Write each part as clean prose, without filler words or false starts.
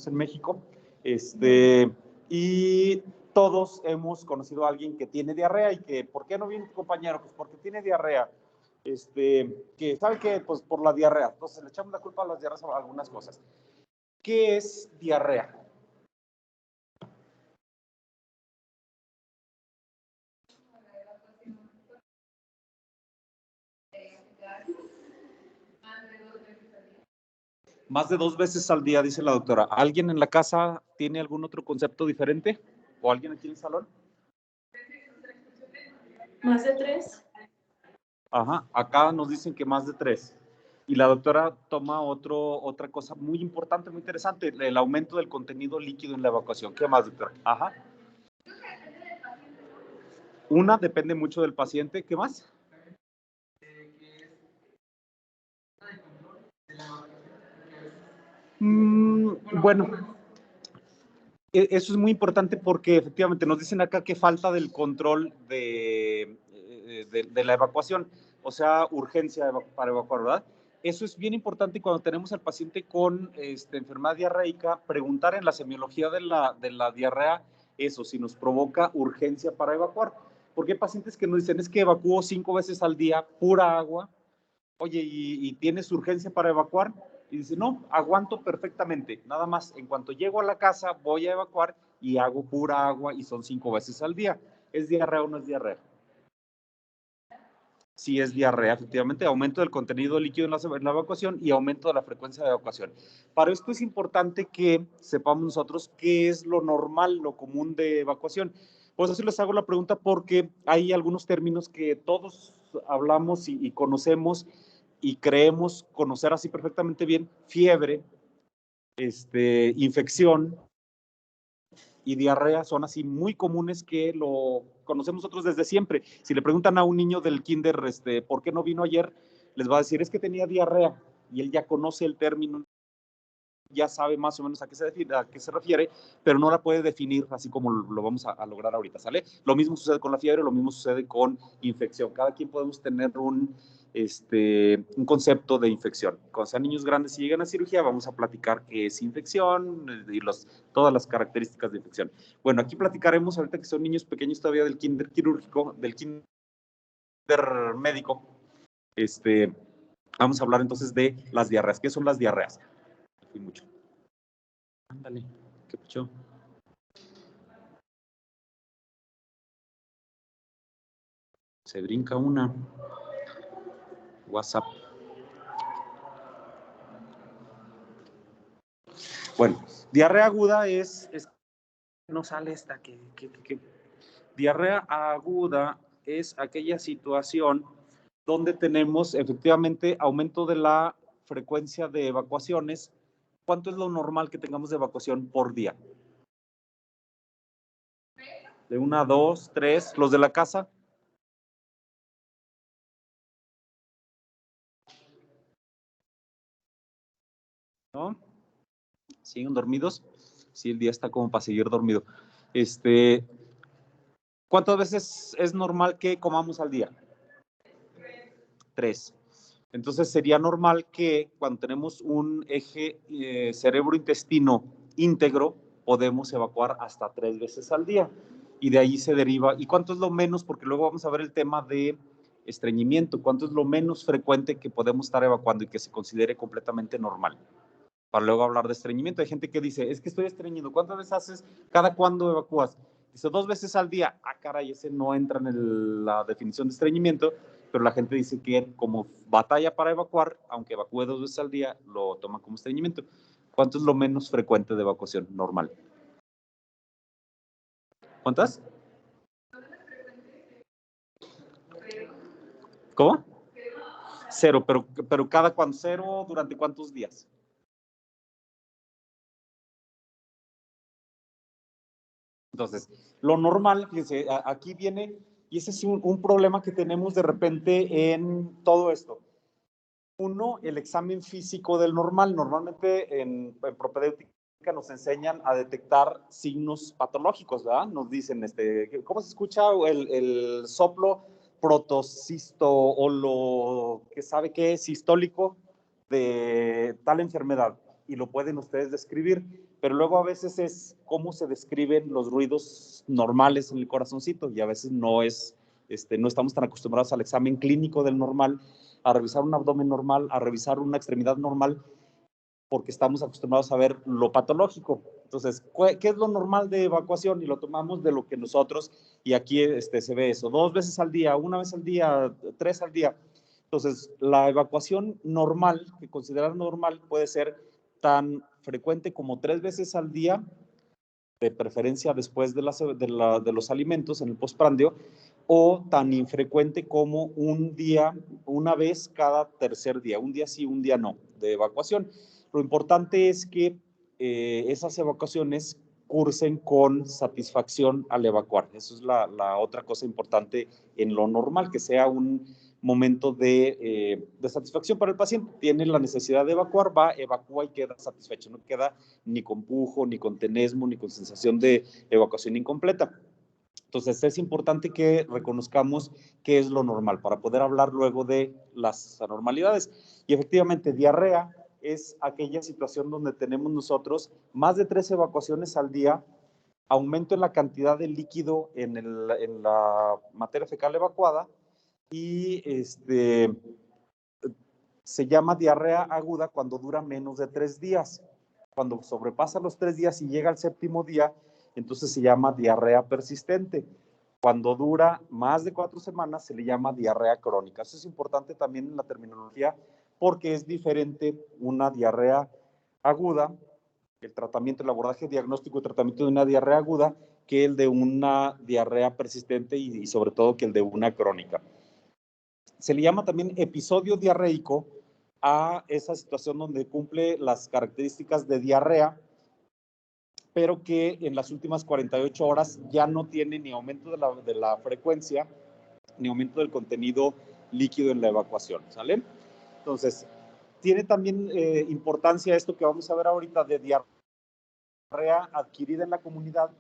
en México, y todos hemos conocido a alguien que tiene diarrea y que, ¿por qué no viene tu compañero? Pues porque tiene diarrea. Que sabe que pues por la diarrea, entonces le echamos la culpa a las diarreas a algunas cosas. ¿Qué es diarrea? Más de 2 veces al día, dice la doctora. ¿Alguien en la casa tiene algún otro concepto diferente? ¿O alguien aquí en el salón? ¿Más de 3? Ajá, acá nos dicen que más de 3. Y la doctora toma otra cosa muy importante, muy interesante, el aumento del contenido líquido en la evacuación. ¿Qué más, doctora? Ajá. Una, depende mucho del paciente. ¿Qué más? Bueno, eso es muy importante porque efectivamente nos dicen acá que falta del control de la evacuación, o sea, urgencia para evacuar, ¿verdad? Eso es bien importante, y cuando tenemos al paciente con enfermedad diarreica, preguntar en la semiología de la diarrea eso, si nos provoca urgencia para evacuar. Porque hay pacientes que nos dicen, es que evacúo 5 veces al día, pura agua. Oye, ¿y tienes urgencia para evacuar? Y dice, no, aguanto perfectamente. Nada más, en cuanto llego a la casa, voy a evacuar y hago pura agua y son 5 veces al día. ¿Es diarrea o no es diarrea? Sí, es diarrea, efectivamente. Aumento del contenido líquido en la evacuación y aumento de la frecuencia de evacuación. Para esto es importante que sepamos nosotros qué es lo normal, lo común de evacuación. Pues así les hago la pregunta porque hay algunos términos que todos hablamos y conocemos y creemos conocer así perfectamente bien: fiebre, infección y diarrea son así muy comunes que lo conocemos nosotros desde siempre. Si le preguntan a un niño del kinder, ¿por qué no vino ayer? Les va a decir, es que tenía diarrea, y él ya conoce el término, ya sabe más o menos a qué se refiere, pero no la puede definir así como lo vamos a lograr ahorita, ¿sale? Lo mismo sucede con la fiebre, lo mismo sucede con infección. Cada quien podemos tener un concepto de infección. Cuando sean niños grandes y llegan a cirugía, vamos a platicar qué es infección y todas las características de infección. Bueno, aquí platicaremos ahorita que son niños pequeños todavía del kinder quirúrgico, del kinder médico. Vamos a hablar entonces de las diarreas. ¿Qué son las diarreas? Y mucho. Ándale, ¿qué pasó? Se brinca una. WhatsApp. Bueno, diarrea aguda es no sale esta. Diarrea aguda es aquella situación donde tenemos efectivamente aumento de la frecuencia de evacuaciones. ¿Cuánto es lo normal que tengamos de evacuación por día? De 1, 2, 3. ¿Los de la casa? ¿No? ¿Siguen dormidos? Sí, el día está como para seguir dormido. ¿Cuántas veces es normal que comamos al día? 3. Entonces sería normal que cuando tenemos un eje cerebro-intestino íntegro, podemos evacuar hasta 3 veces al día. Y de ahí se deriva. ¿Y cuánto es lo menos? Porque luego vamos a ver el tema de estreñimiento. ¿Cuánto es lo menos frecuente que podemos estar evacuando y que se considere completamente normal? Para luego hablar de estreñimiento. Hay gente que dice, es que estoy estreñido. ¿Cuántas veces haces? ¿Cada cuándo evacúas? Dice, 2 veces al día. Ah, caray, ese no entra en la definición de estreñimiento, pero la gente dice que como batalla para evacuar, aunque evacúe 2 veces al día, lo toma como estreñimiento. ¿Cuánto es lo menos frecuente de evacuación normal? ¿Cuántas? ¿Cómo? 0, pero ¿cada cuándo? 0, ¿durante cuántos días? Entonces, lo normal, fíjense, aquí viene, y ese es un problema que tenemos de repente en todo esto. Uno, el examen físico del normal. Normalmente en propedéutica nos enseñan a detectar signos patológicos, ¿verdad? Nos dicen, ¿cómo se escucha el soplo protocisto o lo que sabe que es sistólico de tal enfermedad? y lo pueden ustedes describir, pero luego a veces es cómo se describen los ruidos normales en el corazoncito y a veces no estamos tan acostumbrados al examen clínico del normal, a revisar un abdomen normal, a revisar una extremidad normal, porque estamos acostumbrados a ver lo patológico. Entonces, ¿qué es lo normal de evacuación? Y lo tomamos de lo que nosotros, y aquí se ve eso, 2 veces al día, 1 vez al día, 3 al día. Entonces, la evacuación normal, que considerar normal, puede ser tan frecuente como 3 veces al día, de preferencia después de los alimentos en el postprandio, o tan infrecuente como un día, una vez cada tercer día, un día sí, un día no, de evacuación. Lo importante es que esas evacuaciones cursen con satisfacción al evacuar. Eso es la otra cosa importante en lo normal, que sea un momento de satisfacción para el paciente. Tiene la necesidad de evacuar, va, evacúa y queda satisfecho. No queda ni con pujo, ni con tenesmo, ni con sensación de evacuación incompleta. Entonces es importante que reconozcamos qué es lo normal para poder hablar luego de las anormalidades. Y efectivamente, diarrea es aquella situación donde tenemos nosotros más de 3 evacuaciones al día, aumento en la cantidad de líquido en la materia fecal evacuada y se llama diarrea aguda cuando dura menos de 3 días. Cuando sobrepasa los 3 días y llega al 7º día, entonces se llama diarrea persistente. Cuando dura más de 4 semanas, se le llama diarrea crónica. Eso es importante también en la terminología porque es diferente una diarrea aguda, el tratamiento, el abordaje diagnóstico y tratamiento de una diarrea aguda, que el de una diarrea persistente y sobre todo que el de una crónica. Se le llama también episodio diarreico a esa situación donde cumple las características de diarrea, pero que en las últimas 48 horas ya no tiene ni aumento de la frecuencia, ni aumento del contenido líquido en la evacuación, ¿sale? Entonces, tiene también importancia esto que vamos a ver ahorita de diarrea adquirida en la comunidad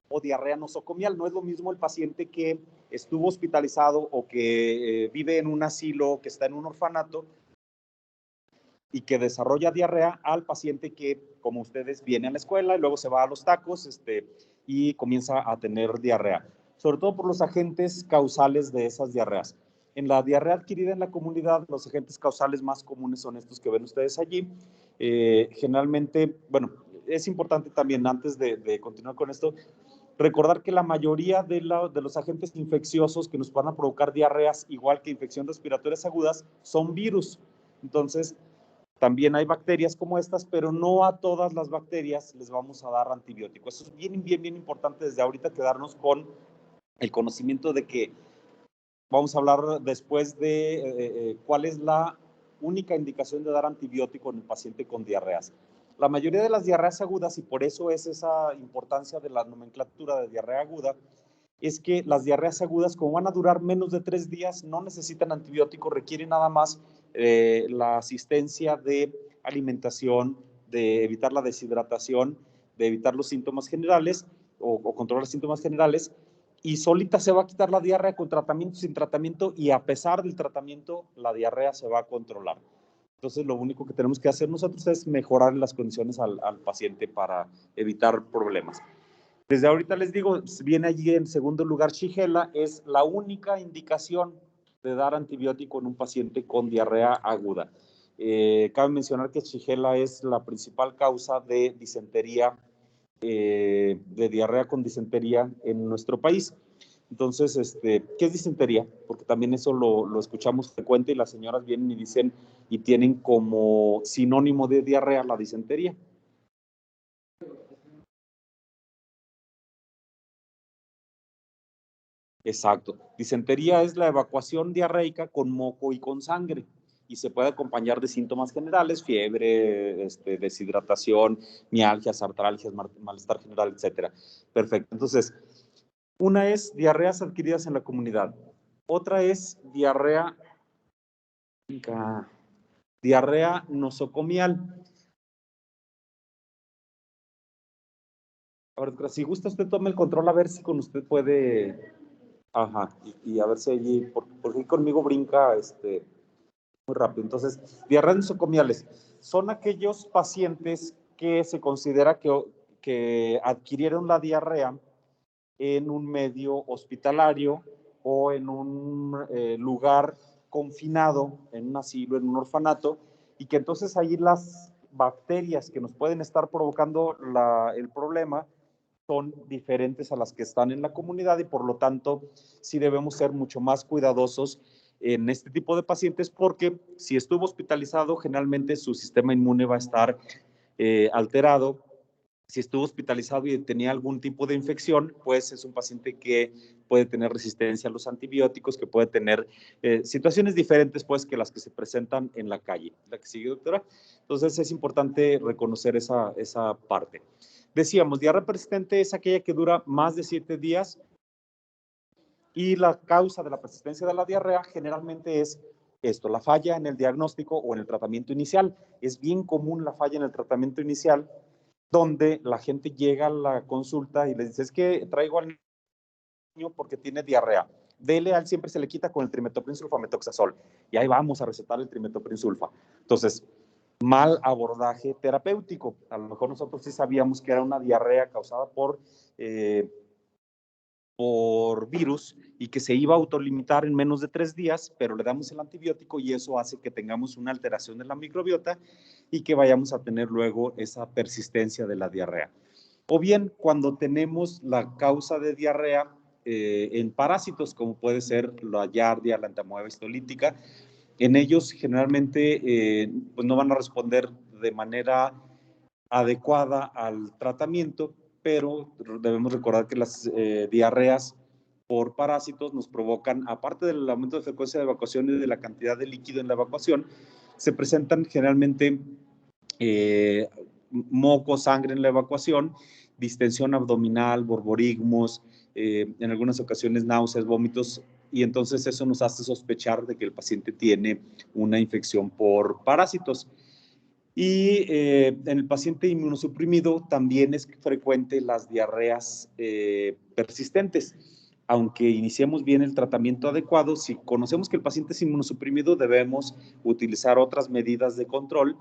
o diarrea nosocomial. No es lo mismo el paciente que estuvo hospitalizado o que vive en un asilo, que está en un orfanato y que desarrolla diarrea al paciente que, como ustedes, viene a la escuela y luego se va a los tacos y comienza a tener diarrea, sobre todo por los agentes causales de esas diarreas. En la diarrea adquirida en la comunidad, los agentes causales más comunes son estos que ven ustedes allí. Generalmente, bueno, es importante también, antes de continuar con esto, recordar que la mayoría de los agentes infecciosos que nos van a provocar diarreas, igual que infecciones respiratorias agudas, son virus. Entonces, también hay bacterias como estas, pero no a todas las bacterias les vamos a dar antibiótico. Eso es bien importante desde ahorita, quedarnos con el conocimiento de que vamos a hablar después de cuál es la única indicación de dar antibiótico en el paciente con diarreas. La mayoría de las diarreas agudas, y por eso es esa importancia de la nomenclatura de diarrea aguda, es que las diarreas agudas, como van a durar menos de 3 días, no necesitan antibiótico, requieren nada más la asistencia de alimentación, de evitar la deshidratación, de evitar los síntomas generales o controlar los síntomas generales, y solita se va a quitar la diarrea con tratamiento, sin tratamiento, y a pesar del tratamiento, la diarrea se va a controlar. Entonces, lo único que tenemos que hacer nosotros es mejorar las condiciones al paciente para evitar problemas. Desde ahorita les digo, viene allí en segundo lugar Shigella, es la única indicación de dar antibiótico en un paciente con diarrea aguda. Cabe mencionar que Shigella es la principal causa de disentería, de diarrea con disentería en nuestro país. Entonces, ¿qué es disentería? Porque también eso lo escuchamos frecuente y las señoras vienen y dicen y tienen como sinónimo de diarrea la disentería. Exacto. Disentería es la evacuación diarreica con moco y con sangre y se puede acompañar de síntomas generales, fiebre, deshidratación, mialgias, artralgias, malestar general, etcétera. Perfecto. Entonces, una es diarreas adquiridas en la comunidad. Otra es diarrea nosocomial. A ver, si gusta usted tome el control a ver si con usted puede, ajá, y a ver si allí, porque conmigo brinca muy rápido. Entonces, diarreas nosocomiales. son aquellos pacientes que se considera que adquirieron la diarrea en un medio hospitalario o en un lugar confinado, en un asilo, en un orfanato, y que entonces ahí las bacterias que nos pueden estar provocando el problema son diferentes a las que están en la comunidad y por lo tanto sí debemos ser mucho más cuidadosos en este tipo de pacientes porque si estuvo hospitalizado generalmente su sistema inmune va a estar alterado. Si estuvo hospitalizado y tenía algún tipo de infección, pues es un paciente que puede tener resistencia a los antibióticos, que puede tener situaciones diferentes pues que las que se presentan en la calle. ¿La que sigue, doctora? Entonces es importante reconocer esa parte. Decíamos, diarrea persistente es aquella que dura más de 7 días y la causa de la persistencia de la diarrea generalmente es esto, la falla en el diagnóstico o en el tratamiento inicial. Es bien común la falla en el tratamiento inicial donde la gente llega a la consulta y le dice, es que traigo al niño porque tiene diarrea. Dele, a él siempre se le quita con el trimetoprim sulfametoxazol. Y ahí vamos a recetar el trimetoprim sulfa. Entonces, mal abordaje terapéutico. A lo mejor nosotros sí sabíamos que era una diarrea causada por virus y que se iba a autolimitar en menos de 3 días, pero le damos el antibiótico y eso hace que tengamos una alteración de la microbiota y que vayamos a tener luego esa persistencia de la diarrea. O bien cuando tenemos la causa de diarrea en parásitos, como puede ser la Giardia, la entamoeba histolítica, en ellos generalmente pues no van a responder de manera adecuada al tratamiento, pero debemos recordar que las diarreas por parásitos nos provocan, aparte del aumento de frecuencia de evacuación y de la cantidad de líquido en la evacuación, se presentan generalmente moco, sangre en la evacuación, distensión abdominal, borborigmos, en algunas ocasiones náuseas, vómitos, y entonces eso nos hace sospechar de que el paciente tiene una infección por parásitos. Y en el paciente inmunosuprimido también es frecuente las diarreas persistentes. Aunque iniciemos bien el tratamiento adecuado, si conocemos que el paciente es inmunosuprimido, debemos utilizar otras medidas de control.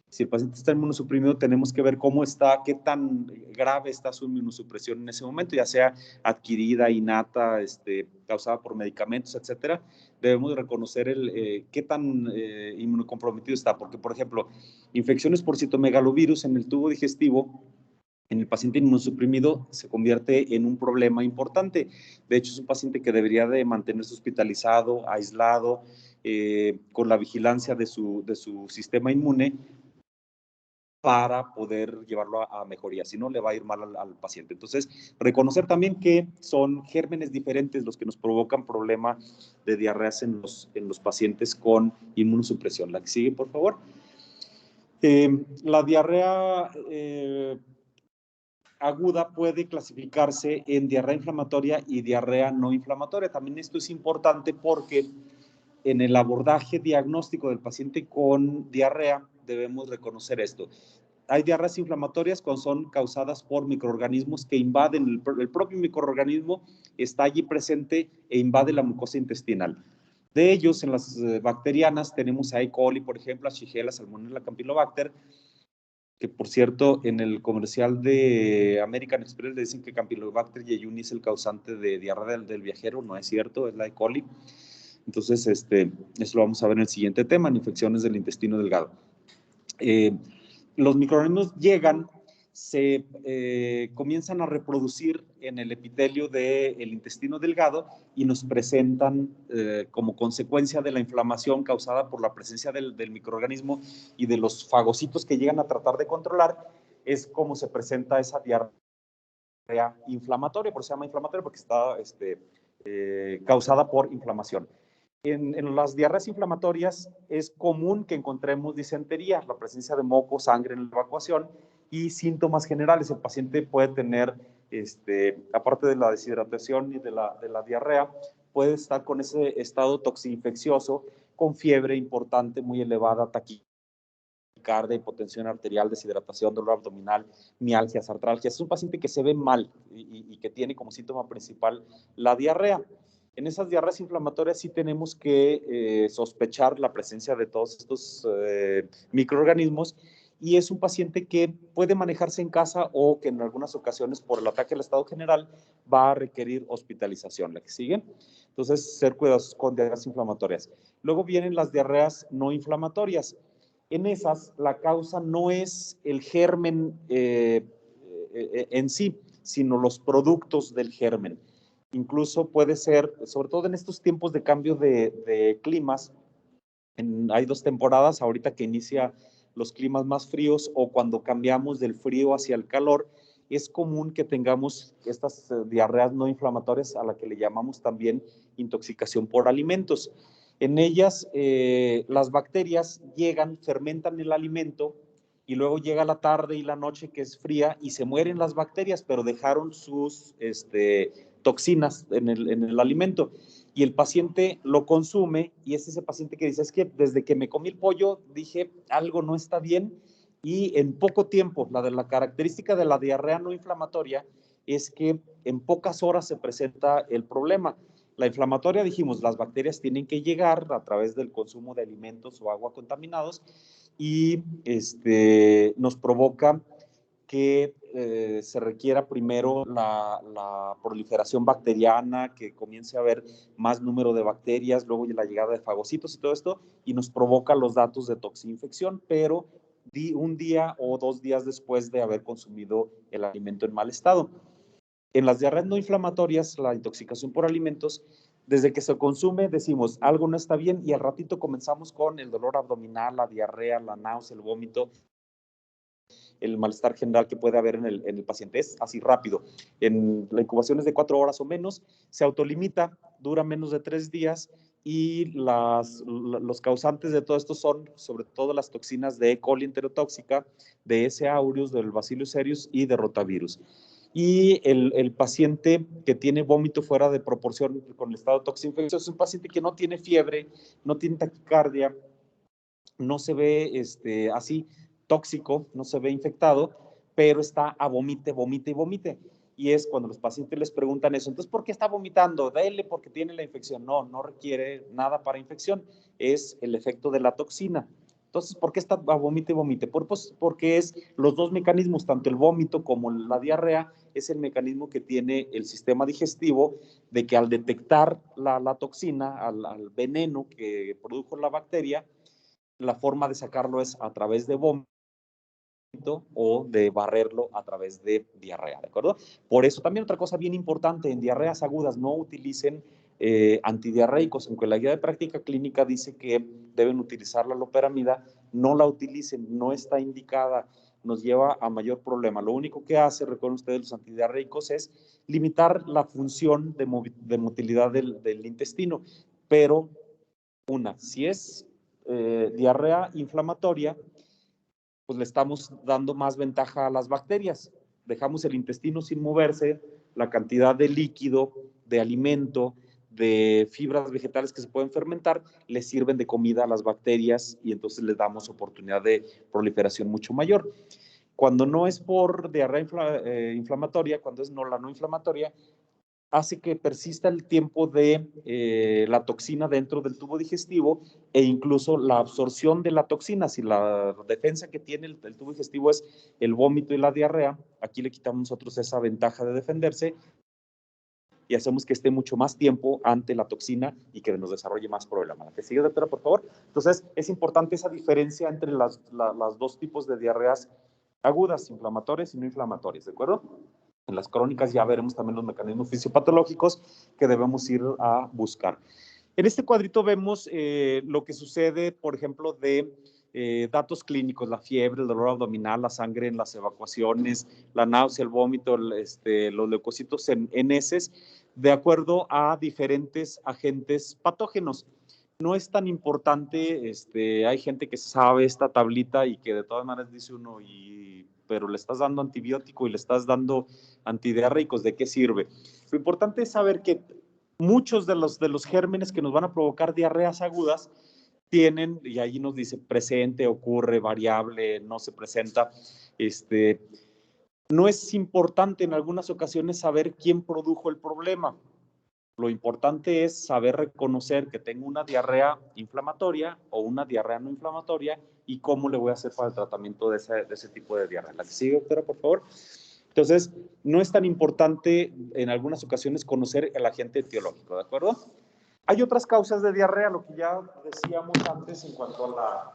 Si el paciente está inmunosuprimido, tenemos que ver cómo está, qué tan grave está su inmunosupresión en ese momento, ya sea adquirida, innata, causada por medicamentos, etcétera. Debemos reconocer qué tan inmunocomprometido está, porque, por ejemplo, infecciones por citomegalovirus en el tubo digestivo, en el paciente inmunosuprimido se convierte en un problema importante. De hecho, es un paciente que debería de mantenerse hospitalizado, aislado, con la vigilancia de su sistema inmune, para poder llevarlo a mejoría, si no le va a ir mal al paciente. Entonces, reconocer también que son gérmenes diferentes los que nos provocan problema de diarreas en los pacientes con inmunosupresión. La que sigue, por favor. La diarrea aguda puede clasificarse en diarrea inflamatoria y diarrea no inflamatoria. También esto es importante porque en el abordaje diagnóstico del paciente con diarrea debemos reconocer esto. Hay diarreas inflamatorias cuando son causadas por microorganismos que invaden el propio microorganismo, está allí presente e invade la mucosa intestinal. De ellos, en las bacterianas, tenemos a E. coli, por ejemplo, a Shigella, Salmonella, Campylobacter, que por cierto, en el comercial de American Express le dicen que Campylobacter jejuni es el causante de diarrea del viajero, no es cierto, es la E. coli. Entonces, eso lo vamos a ver en el siguiente tema, en infecciones del intestino delgado. Los microorganismos llegan, se comienzan a reproducir en el epitelio del intestino delgado y nos presentan como consecuencia de la inflamación causada por la presencia del microorganismo y de los fagocitos que llegan a tratar de controlar, es como se presenta esa diarrea inflamatoria, por eso se llama inflamatoria, porque está causada por inflamación. En las diarreas inflamatorias es común que encontremos disentería, la presencia de moco, sangre en la evacuación y síntomas generales. El paciente puede tener, aparte de la deshidratación y de la diarrea, puede estar con ese estado toxinfeccioso, con fiebre importante, muy elevada, taquicardia, hipotensión arterial, deshidratación, dolor abdominal, mialgias, artralgias. Es un paciente que se ve mal y que tiene como síntoma principal la diarrea. En esas diarreas inflamatorias sí tenemos que sospechar la presencia de todos estos microorganismos, y es un paciente que puede manejarse en casa o que en algunas ocasiones por el ataque al estado general va a requerir hospitalización. ¿La que sigue? Entonces, ser cuidadosos con diarreas inflamatorias. Luego vienen las diarreas no inflamatorias. En esas, la causa no es el germen en sí, sino los productos del germen. Incluso puede ser, sobre todo en estos tiempos de cambio de climas, hay 2 temporadas, ahorita que inicia los climas más fríos o cuando cambiamos del frío hacia el calor, es común que tengamos estas diarreas no inflamatorias, a la que le llamamos también intoxicación por alimentos. En ellas, las bacterias llegan, fermentan el alimento, y luego llega la tarde y la noche, que es fría, y se mueren las bacterias, pero dejaron sus toxinas en el alimento. Y el paciente lo consume, y es ese paciente que dice, es que desde que me comí el pollo dije, algo no está bien, y en poco tiempo, la característica de la diarrea no inflamatoria es que en pocas horas se presenta el problema. La inflamatoria, dijimos, las bacterias tienen que llegar a través del consumo de alimentos o agua contaminados, y nos provoca que se requiera primero la proliferación bacteriana, que comience a haber más número de bacterias, luego la llegada de fagocitos y todo esto, y nos provoca los datos de toxinfección, pero un día o 2 días después de haber consumido el alimento en mal estado. En las diarreas no inflamatorias, la intoxicación por alimentos, desde que se consume decimos algo no está bien, y al ratito comenzamos con el dolor abdominal, la diarrea, la náusea, el vómito, el malestar general que puede haber en el paciente. Es así rápido. La incubación es de 4 horas o menos, se autolimita, dura menos de 3 días, y los causantes de todo esto son sobre todo las toxinas de E. coli enterotóxica, de S. aureus, del Bacillus cereus y de rotavirus. Y el paciente que tiene vómito fuera de proporción con el estado toxinfeccioso es un paciente que no tiene fiebre, no tiene taquicardia, no se ve así tóxico, no se ve infectado, pero está a vomite, vomite y vomite. Y es cuando los pacientes les preguntan eso, entonces, ¿por qué está vomitando? Dele porque tiene la infección. No, no requiere nada para infección, es el efecto de la toxina. Entonces, ¿por qué está a vomite y vomite? Porque es los 2 mecanismos, tanto el vómito como la diarrea, es el mecanismo que tiene el sistema digestivo, de que al detectar la toxina, al veneno que produjo la bacteria, la forma de sacarlo es a través de vómito o de barrerlo a través de diarrea, ¿de acuerdo? Por eso también otra cosa bien importante, en diarreas agudas no utilicen antidiarreicos, aunque la guía de práctica clínica dice que deben utilizar la loperamida, no la utilicen, no está indicada, nos lleva a mayor problema. Lo único que hace, recuerden ustedes, los antidiarreicos es limitar la función de motilidad del intestino, pero si es diarrea inflamatoria, pues le estamos dando más ventaja a las bacterias. Dejamos el intestino sin moverse, la cantidad de líquido, de alimento, de fibras vegetales que se pueden fermentar, le sirven de comida a las bacterias, y entonces les damos oportunidad de proliferación mucho mayor. Cuando no es por diarrea inflamatoria, cuando es la no inflamatoria, hace que persista el tiempo de la toxina dentro del tubo digestivo, e incluso la absorción de la toxina. Si la defensa que tiene el tubo digestivo es el vómito y la diarrea, aquí le quitamos nosotros esa ventaja de defenderse y hacemos que esté mucho más tiempo ante la toxina y que nos desarrolle más problemas. ¿Te sigue, doctora, por favor? Entonces, es importante esa diferencia entre las 2 tipos de diarreas agudas, inflamatorias y no inflamatorias, ¿de acuerdo? En las crónicas ya veremos también los mecanismos fisiopatológicos que debemos ir a buscar. En este cuadrito vemos lo que sucede, por ejemplo, de datos clínicos: la fiebre, el dolor abdominal, la sangre en las evacuaciones, la náusea, el vómito, los leucocitos en heces, de acuerdo a diferentes agentes patógenos. No es tan importante, hay gente que sabe esta tablita y que de todas maneras dice uno, pero le estás dando antibiótico y le estás dando antidiarreicos, ¿de qué sirve? Lo importante es saber que muchos de los gérmenes que nos van a provocar diarreas agudas tienen, y ahí nos dice presente, ocurre, variable, no se presenta. No es importante en algunas ocasiones saber quién produjo el problema. Lo importante es saber reconocer que tengo una diarrea inflamatoria o una diarrea no inflamatoria y cómo le voy a hacer para el tratamiento de ese tipo de diarrea. La que sigue, doctora, por favor. Entonces, no es tan importante en algunas ocasiones conocer el agente etiológico, ¿de acuerdo? Hay otras causas de diarrea, lo que ya decíamos antes en cuanto a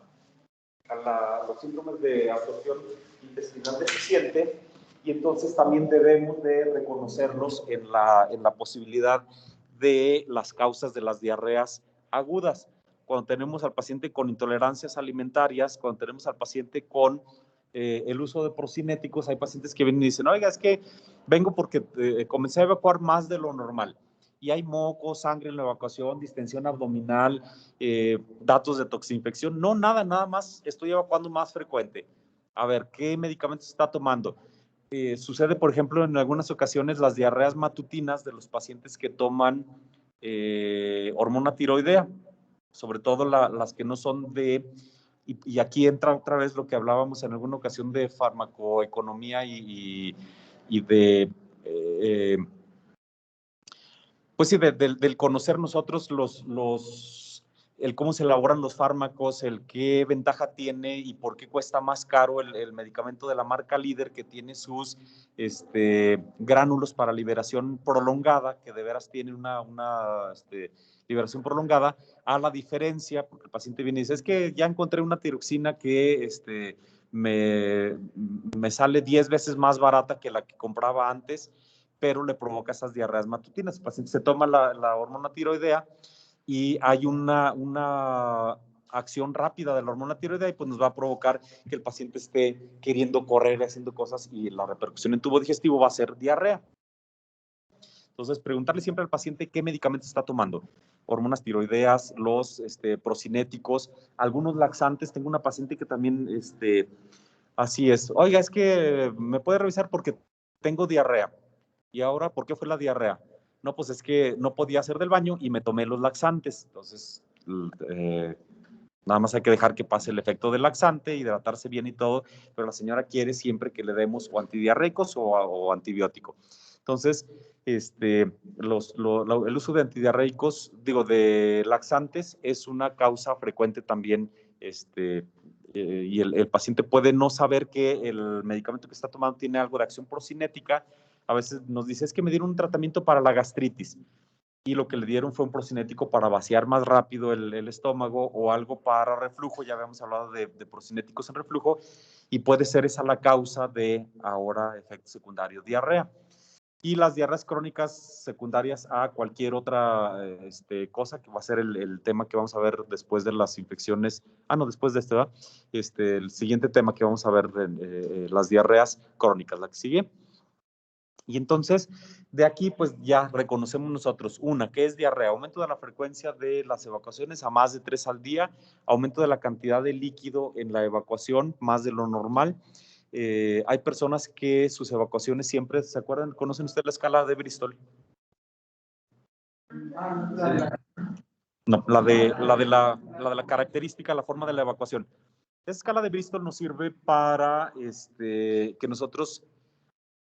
los síndromes de absorción intestinal deficiente, y entonces también debemos de reconocerlos en la posibilidad de las causas de las diarreas agudas. Cuando tenemos al paciente con intolerancias alimentarias, cuando tenemos al paciente con el uso de procinéticos, hay pacientes que vienen y dicen, oiga, es que vengo porque comencé a evacuar más de lo normal. Y hay moco, sangre en la evacuación, distensión abdominal, datos de toxinfección. No, nada más estoy evacuando más frecuente. A ver, ¿qué medicamentos está tomando? Sucede, por ejemplo, en algunas ocasiones las diarreas matutinas de los pacientes que toman hormona tiroidea, sobre todo las que no son de... Y aquí entra otra vez lo que hablábamos en alguna ocasión de farmacoeconomía y de... pues sí, del conocer nosotros el cómo se elaboran los fármacos, el qué ventaja tiene y por qué cuesta más caro el medicamento de la marca líder que tiene sus gránulos para liberación prolongada, que de veras tiene una liberación prolongada, a la diferencia, porque el paciente viene y dice, es que ya encontré una tiroxina que me sale 10 veces más barata que la que compraba antes, pero le provoca esas diarreas matutinas. El paciente se toma la hormona tiroidea y hay una acción rápida de la hormona tiroidea y pues nos va a provocar que el paciente esté queriendo correr, haciendo cosas y la repercusión en tubo digestivo va a ser diarrea. Entonces, preguntarle siempre al paciente qué medicamentos está tomando. Hormonas tiroideas, los procinéticos, algunos laxantes. Tengo una paciente que también, así es. Oiga, es que me puede revisar porque tengo diarrea. ¿Y ahora por qué fue la diarrea? No, pues es que no podía hacer del baño y me tomé los laxantes. Entonces, nada más hay que dejar que pase el efecto del laxante, hidratarse bien y todo, pero la señora quiere siempre que le demos o antidiarreicos o antibiótico. Entonces, el uso de antidiarreicos, digo, de laxantes, es una causa frecuente también, y el paciente puede no saber que el medicamento que está tomando tiene algo de acción procinética. A veces nos dice, es que me dieron un tratamiento para la gastritis y lo que le dieron fue un procinético para vaciar más rápido el estómago o algo para reflujo. Ya habíamos hablado de procinéticos en reflujo y puede ser esa la causa de ahora efecto secundario, diarrea. Y las diarreas crónicas secundarias a cualquier otra cosa, que va a ser el tema que vamos a ver después de las infecciones. No, después de ¿verdad? El siguiente tema que vamos a ver, las diarreas crónicas, la que sigue. Y entonces, de aquí, pues ya reconocemos nosotros, una, que es diarrea, aumento de la frecuencia de las evacuaciones a más de 3 al día, aumento de la cantidad de líquido en la evacuación, más de lo normal. Hay personas que sus evacuaciones siempre, ¿se acuerdan? ¿Conocen ustedes la escala de Bristol? No, la de la característica, la forma de la evacuación. Esa escala de Bristol nos sirve para que nosotros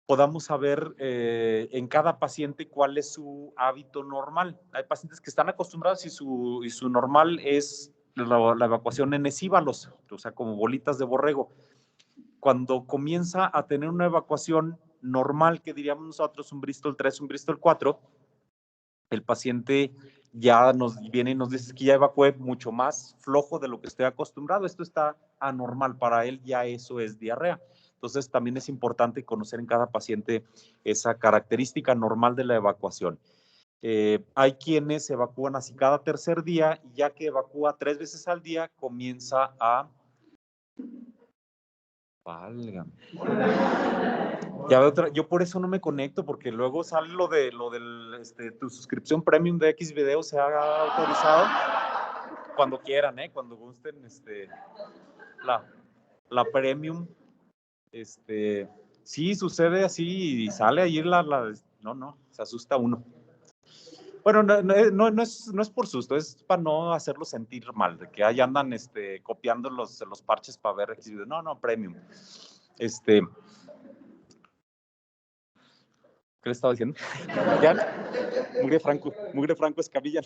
podamos saber en cada paciente cuál es su hábito normal. Hay pacientes que están acostumbrados y su normal es la evacuación en esíbalos, o sea, como bolitas de borrego. Cuando comienza a tener una evacuación normal, que diríamos nosotros, un Bristol 3, un Bristol 4, el paciente ya nos viene y nos dice que ya evacué mucho más flojo de lo que estoy acostumbrado. Esto está anormal, para él ya eso es diarrea. Entonces también es importante conocer en cada paciente esa característica normal de la evacuación. Hay quienes evacúan así cada tercer día y ya que evacúa 3 veces al día comienza a... Válgame. Ya veo yo por eso no me conecto, porque luego sale lo del tu suscripción premium de X video se ha autorizado. Cuando quieran, cuando gusten, la premium, sí sucede así y sale ahí no, se asusta uno. Bueno, no es por susto, es para no hacerlo sentir mal, de que ahí andan copiando los parches para ver X video. No, premium. ¿Qué le estaba diciendo? ¿Ya? Mugre Franco Escamilla.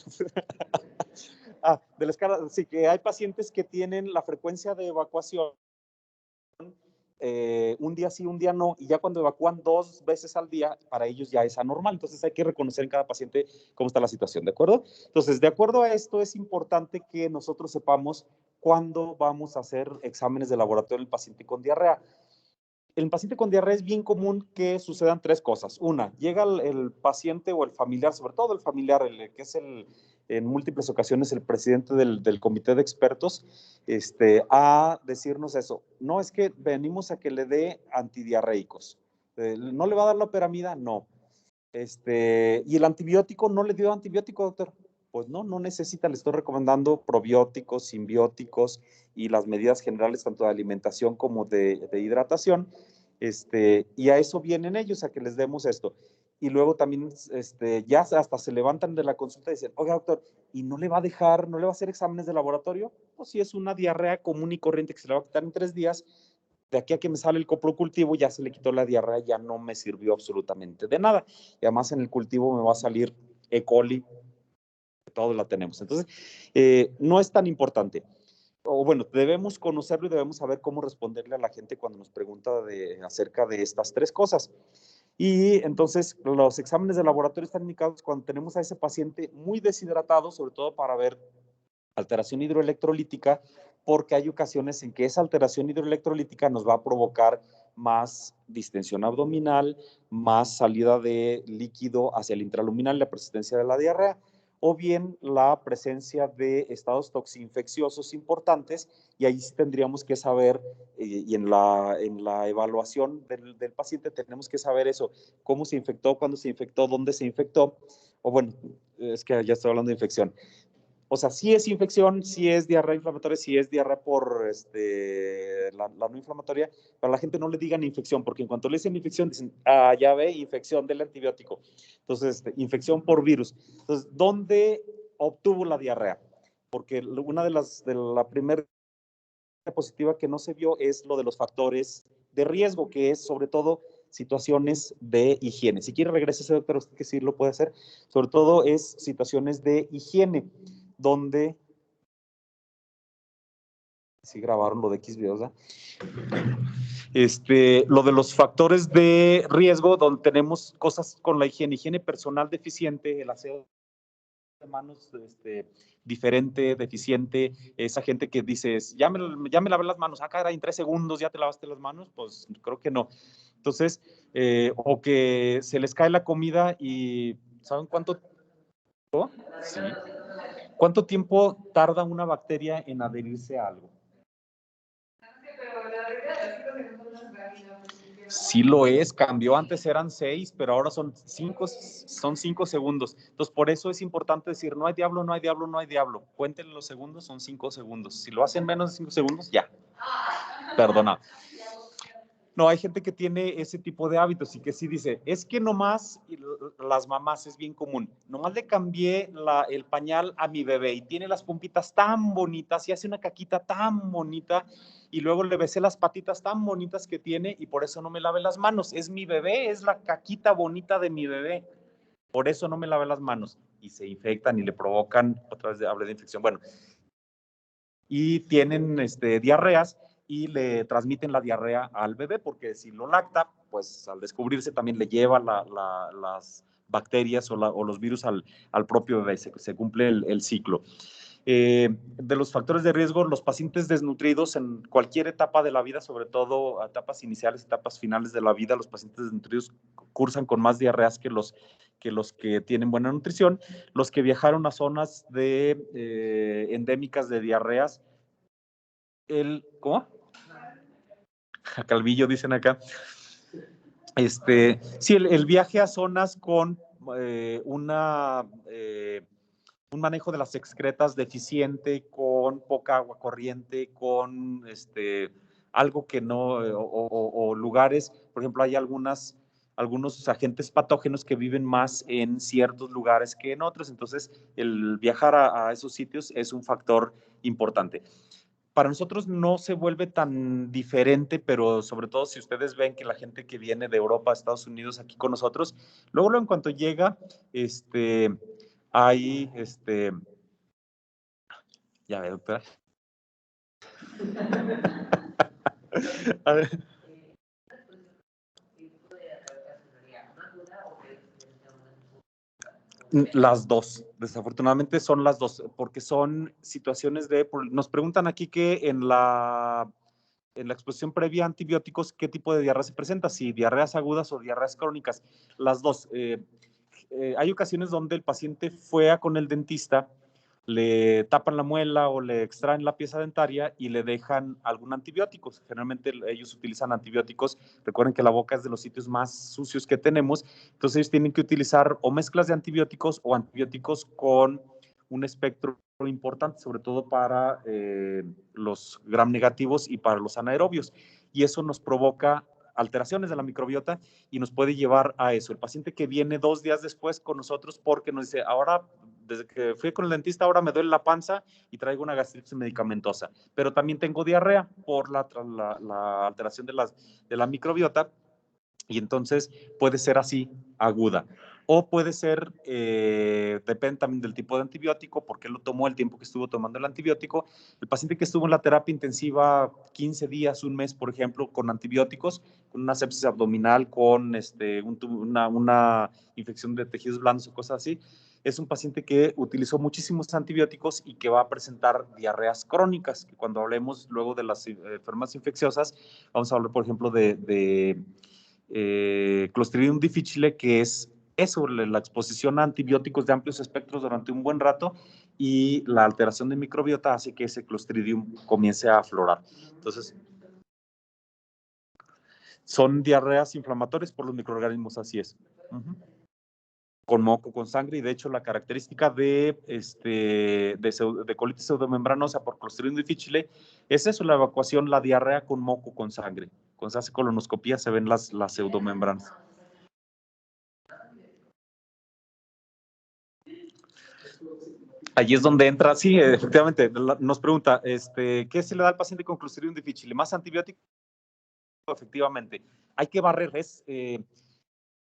De la escala, sí, que hay pacientes que tienen la frecuencia de evacuación un día sí, un día no, y ya cuando evacúan 2 veces al día, para ellos ya es anormal. Entonces hay que reconocer en cada paciente cómo está la situación, ¿de acuerdo? Entonces, de acuerdo a esto, es importante que nosotros sepamos cuándo vamos a hacer exámenes de laboratorio en el paciente con diarrea. En el paciente con diarrea es bien común que sucedan 3 cosas. Una, llega el paciente o el familiar, sobre todo el familiar, que es en múltiples ocasiones el presidente del comité de expertos, a decirnos eso. No, es que venimos a que le dé antidiarreicos. ¿No le va a dar la operamida? No. ¿Y el antibiótico? ¿No le dio antibiótico, doctor? Pues no, no necesita, le estoy recomendando probióticos, simbióticos y las medidas generales tanto de alimentación como de hidratación, y a eso vienen ellos, a que les demos esto. Y luego también ya hasta se levantan de la consulta y dicen, oiga doctor, ¿y no le va a dejar, no le va a hacer exámenes de laboratorio? Pues si es una diarrea común y corriente que se le va a quitar en 3 días, de aquí a que me sale el coprocultivo ya se le quitó la diarrea, ya no me sirvió absolutamente de nada. Y además en el cultivo me va a salir E. coli, todos la tenemos. Entonces, no es tan importante. O bueno, debemos conocerlo y debemos saber cómo responderle a la gente cuando nos pregunta acerca de estas 3 cosas. Y entonces los exámenes de laboratorio están indicados cuando tenemos a ese paciente muy deshidratado, sobre todo para ver alteración hidroelectrolítica, porque hay ocasiones en que esa alteración hidroelectrolítica nos va a provocar más distensión abdominal, más salida de líquido hacia el intraluminal, la persistencia de la diarrea, o bien la presencia de estados toxinfecciosos importantes, y ahí sí tendríamos que saber, y en la evaluación del paciente tenemos que saber eso, cómo se infectó, cuándo se infectó, dónde se infectó, o bueno, es que ya estoy hablando de infección. O sea, sí es infección, sí es diarrea inflamatoria, sí es diarrea por la no inflamatoria, pero a la gente no le digan infección, porque en cuanto le dicen infección, dicen, ya ve, infección del antibiótico. Entonces, infección por virus. Entonces, ¿dónde obtuvo la diarrea? Porque una de la primera diapositiva que no se vio es lo de los factores de riesgo, que es sobre todo situaciones de higiene. Si quiere regrese, doctor, usted que sí lo puede hacer. Sobre todo es situaciones de higiene, donde sí grabaron lo de X videos, ¿verdad? Lo de los factores de riesgo, donde tenemos cosas con la higiene personal deficiente, el aseo de manos diferente, deficiente, esa gente que dices, ya me lavé las manos, cara, en 3 segundos ya te lavaste las manos, pues creo que no. Entonces, o que se les cae la comida y ¿saben cuánto? Sí. ¿Cuánto tiempo tarda una bacteria en adherirse a algo? Sí lo es, cambió, antes eran 6, pero ahora son 5 segundos. Entonces, por eso es importante decir, no hay diablo, no hay diablo, no hay diablo. Cuéntenle los segundos, son 5 segundos. Si lo hacen menos de 5 segundos, ya. Perdona. No, hay gente que tiene ese tipo de hábitos y que sí dice, es que nomás, las mamás es bien común, nomás le cambié el pañal a mi bebé y tiene las pompitas tan bonitas y hace una caquita tan bonita y luego le besé las patitas tan bonitas que tiene y por eso no me lave las manos. Es mi bebé, es la caquita bonita de mi bebé. Por eso no me lave las manos y se infectan y le provocan, otra vez hablé de infección, bueno, y tienen diarreas y le transmiten la diarrea al bebé, porque si lo lacta, pues al descubrirse también le lleva las bacterias o los virus al propio bebé, se cumple el ciclo. De los factores de riesgo, los pacientes desnutridos en cualquier etapa de la vida, sobre todo etapas iniciales, etapas finales de la vida, los pacientes desnutridos cursan con más diarreas que los que tienen buena nutrición. Los que viajaron a zonas endémicas de diarreas, ¿cómo? Calvillo, dicen acá. Sí, el viaje a zonas con un manejo de las excretas deficiente, con poca agua corriente, con algo que no, o lugares, por ejemplo, hay algunos agentes patógenos que viven más en ciertos lugares que en otros, entonces el viajar a esos sitios es un factor importante. Para nosotros no se vuelve tan diferente, pero sobre todo si ustedes ven que la gente que viene de Europa a Estados Unidos aquí con nosotros, luego en cuanto llega, hay, ya ve, doctora. A ver. Las dos, desafortunadamente son las dos, porque son situaciones nos preguntan aquí que en la exposición previa a antibióticos, ¿qué tipo de diarrea se presenta? Si diarreas agudas o diarreas crónicas, las dos. Hay ocasiones donde el paciente fue con el dentista, le tapan la muela o le extraen la pieza dentaria y le dejan algún antibiótico. Generalmente ellos utilizan antibióticos. Recuerden que la boca es de los sitios más sucios que tenemos, entonces ellos tienen que utilizar o mezclas de antibióticos o antibióticos con un espectro importante, sobre todo para los gram negativos y para los anaerobios. Y eso nos provoca alteraciones de la microbiota y nos puede llevar a eso. El paciente que viene 2 días después con nosotros porque nos dice, ahora, desde que fui con el dentista, ahora me duele la panza y traigo una gastritis medicamentosa, pero también tengo diarrea por la alteración de la microbiota, y entonces puede ser así, aguda. O puede ser, depende también del tipo de antibiótico, porque lo tomó el tiempo que estuvo tomando el antibiótico. El paciente que estuvo en la terapia intensiva 15 días, un mes, por ejemplo, con antibióticos, con una sepsis abdominal, con una infección de tejidos blandos o cosas así, es un paciente que utilizó muchísimos antibióticos y que va a presentar diarreas crónicas, que cuando hablemos luego de las enfermedades infecciosas, vamos a hablar, por ejemplo, de Clostridium difficile, que es eso, la exposición a antibióticos de amplios espectros durante un buen rato, y la alteración de microbiota hace que ese Clostridium comience a aflorar. Entonces, son diarreas inflamatorias por los microorganismos, así es. Con moco, con sangre, y de hecho la característica de colitis pseudomembranosa por Clostridium difficile es eso, la evacuación, la diarrea con moco, con sangre. Cuando se hace colonoscopía se ven las pseudomembranas. Allí es donde entra, sí, efectivamente, nos pregunta, ¿qué se le da al paciente con Clostridium difficile? ¿Más antibiótico? Efectivamente, hay que barrer,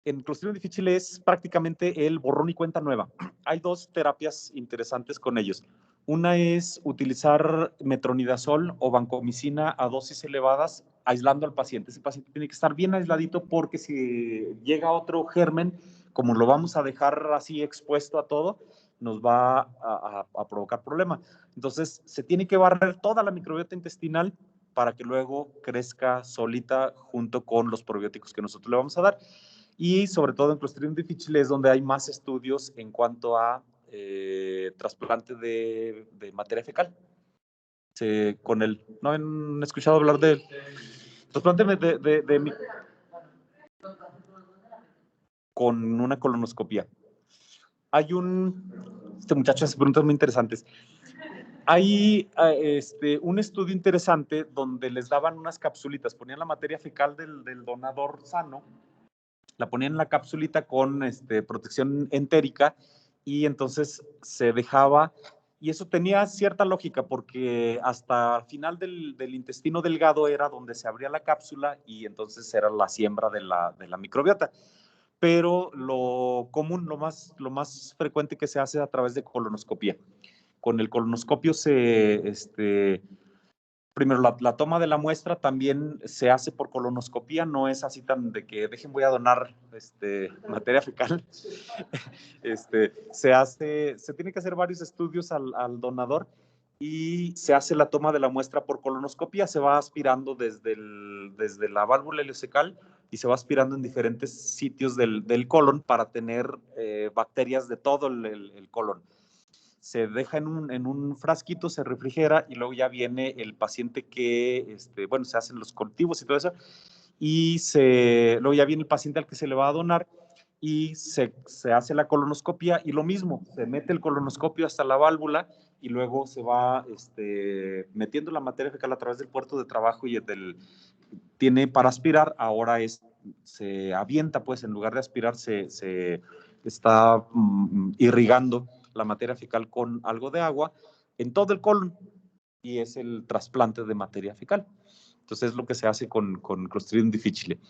en Clostridium difficile es prácticamente el borrón y cuenta nueva. Hay dos terapias interesantes con ellos. Una es utilizar metronidazol o vancomicina a dosis elevadas, aislando al paciente. Ese paciente tiene que estar bien aisladito porque si llega otro germen, como lo vamos a dejar así expuesto a todo, nos va a provocar problema. Entonces, se tiene que barrer toda la microbiota intestinal para que luego crezca solita junto con los probióticos que nosotros le vamos a dar. Y sobre todo en Clostridium difficile es donde hay más estudios en cuanto a trasplante de materia fecal. ¿No han escuchado hablar del trasplante con una colonoscopia? Este muchacho hace preguntas muy interesantes. Hay un estudio interesante donde les daban unas capsulitas, ponían la materia fecal del donador sano, la ponían en la capsulita con protección entérica, y entonces se dejaba, y eso tenía cierta lógica porque hasta el final del intestino delgado era donde se abría la cápsula y entonces era la siembra de la microbiota. Pero lo común, lo más frecuente que se hace a través de colonoscopía. Con el colonoscopio primero, la toma de la muestra también se hace por colonoscopía, no es así tan de que voy a donar materia fecal. Se tiene que hacer varios estudios al donador y se hace la toma de la muestra por colonoscopía, se va aspirando desde la válvula ileocecal y se va aspirando en diferentes sitios del colon para tener bacterias de todo el colon. Se deja en un frasquito, se refrigera y luego ya viene el paciente que, se hacen los cultivos y todo eso, y luego ya viene el paciente al que se le va a donar y se hace la colonoscopia y lo mismo, se mete el colonoscopio hasta la válvula y luego se va metiendo la materia fecal a través del puerto de trabajo y tiene para aspirar, ahora se avienta, pues en lugar de aspirar se está irrigando la materia fecal con algo de agua en todo el colon. y es el trasplante de materia fecal. Entonces es lo que se hace con Clostridium difficile.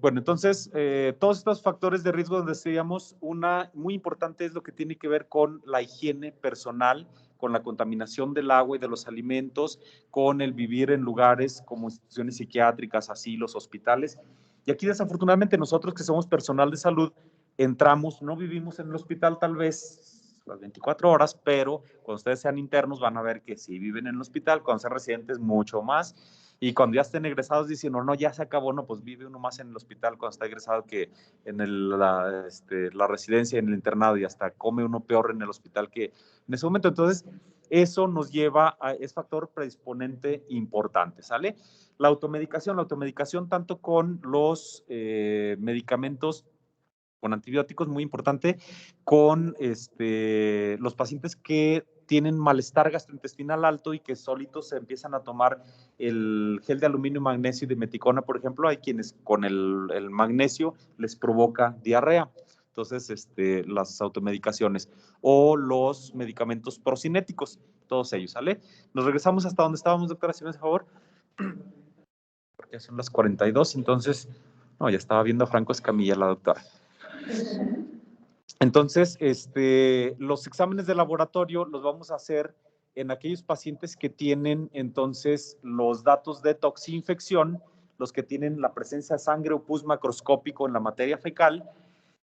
Bueno, entonces, todos estos factores de riesgo donde decíamos, una muy importante es lo que tiene que ver con la higiene personal, con la contaminación del agua y de los alimentos, con el vivir en lugares como instituciones psiquiátricas, asilos, hospitales. Y aquí, desafortunadamente, nosotros que somos personal de salud, entramos, no vivimos en el hospital tal vez las 24 horas, pero cuando ustedes sean internos van a ver que sí viven en el hospital, cuando sean residentes mucho más. Y cuando ya estén egresados dicen, no, ya se acabó, no, pues vive uno más en el hospital cuando está egresado que en la residencia, en el internado, y hasta come uno peor en el hospital que en ese momento. Entonces, eso nos lleva es factor predisponente importante, ¿sale? La automedicación tanto con los medicamentos, con antibióticos, muy importante, con los pacientes que tienen malestar gastrointestinal alto y que solitos se empiezan a tomar el gel de aluminio, magnesio y de meticona, por ejemplo. Hay quienes con el magnesio les provoca diarrea. Entonces, las automedicaciones o los medicamentos procinéticos, todos ellos, ¿sale? Nos regresamos hasta donde estábamos, doctora, si me hace favor. Porque ya son las 42, entonces, no, ya estaba viendo a Franco Escamilla, la doctora. Entonces, los exámenes de laboratorio los vamos a hacer en aquellos pacientes que tienen entonces los datos de toxinfección, los que tienen la presencia de sangre o pus macroscópico en la materia fecal,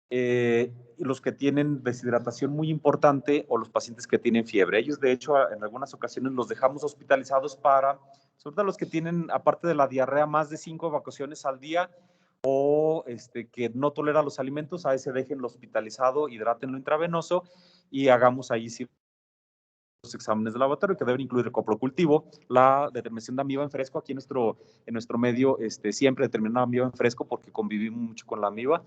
y los que tienen deshidratación muy importante o los pacientes que tienen fiebre. Ellos, de hecho, en algunas ocasiones los dejamos hospitalizados para, sobre todo los que tienen, aparte de la diarrea, más de 5 evacuaciones al día, o que no tolera los alimentos, a ese déjenlo hospitalizado, hidrátenlo intravenoso y hagamos ahí sí los exámenes de laboratorio que deben incluir el coprocultivo, la determinación de amiba en fresco. Aquí en nuestro medio siempre determinamos amiba en fresco porque convivimos mucho con la amiba.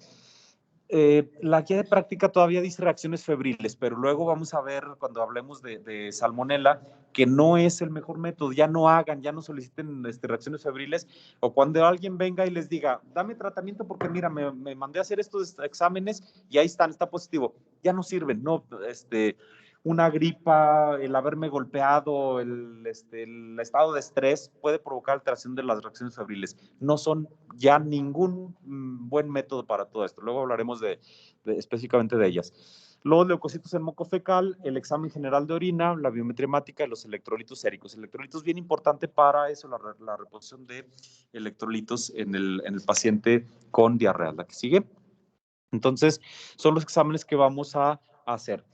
La guía de práctica todavía dice reacciones febriles, pero luego vamos a ver cuando hablemos de salmonela que no es el mejor método. Ya no soliciten reacciones febriles, o cuando alguien venga y les diga, dame tratamiento porque mira, me mandé a hacer estos exámenes y ahí está positivo. Ya no sirven, no, una gripa, el haberme golpeado, el estado de estrés puede provocar alteración de las reacciones febriles. No son ya ningún buen método para todo esto. Luego hablaremos específicamente de ellas. Los leucocitos en moco fecal, el examen general de orina, la biometría hemática y los electrolitos séricos. Electrolitos bien importante para eso, la reposición de electrolitos en el paciente con diarrea. La que sigue. Entonces, son los exámenes que vamos a hacer.